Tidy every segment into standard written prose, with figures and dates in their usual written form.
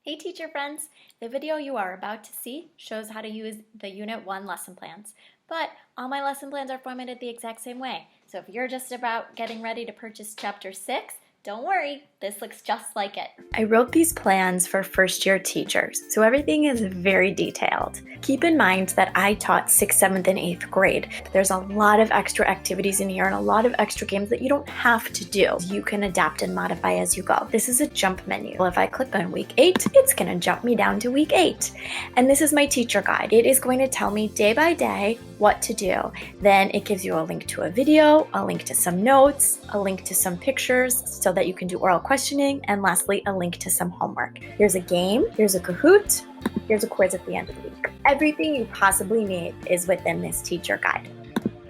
Hey teacher friends! The video you are about to see shows how to use the Unit 1 lesson plans, but all my lesson plans are formatted the exact same way. So if you're just about getting ready to purchase Chapter 6, don't worry, this looks just like it. I wrote these plans for first-year teachers, so everything is very detailed. Keep in mind that I taught 6th, 7th, and 8th grade. There's a lot of extra activities in here and a lot of extra games that you don't have to do. You can adapt and modify as you go. This is a jump menu. Well, if I click on week 8, it's going to jump me down to week 8. And this is my teacher guide. It is going to tell me day by day what to do. Then it gives you a link to a video, a link to some notes, a link to some pictures so that you can do oral questioning, and lastly, a link to some homework. Here's a game, here's a Kahoot, here's a quiz at the end of the week. Everything you possibly need is within this teacher guide.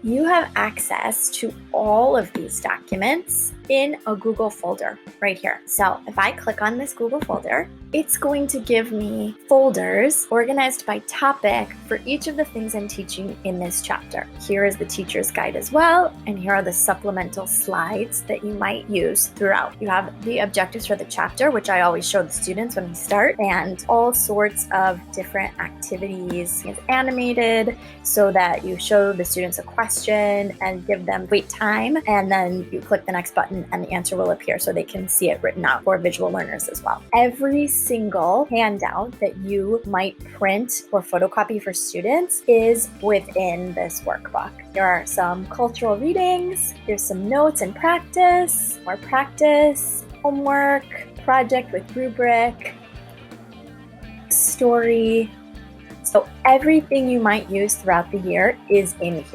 You have access to all of these documents in a Google folder right here. So if I click on this Google folder, it's going to give me folders organized by topic for each of the things I'm teaching in this chapter. Here is the teacher's guide as well, and here are the supplemental slides that you might use throughout. You have the objectives for the chapter, which I always show the students when we start, and all sorts of different activities. It's animated so that you show the students a question and give them wait time, and then you click the next button and the answer will appear so they can see it written out for visual learners as well. Every single handout that you might print or photocopy for students is within this workbook. There are some cultural readings, there's some notes and practice, more practice, homework, project with rubric, story. So everything you might use throughout the year is in here.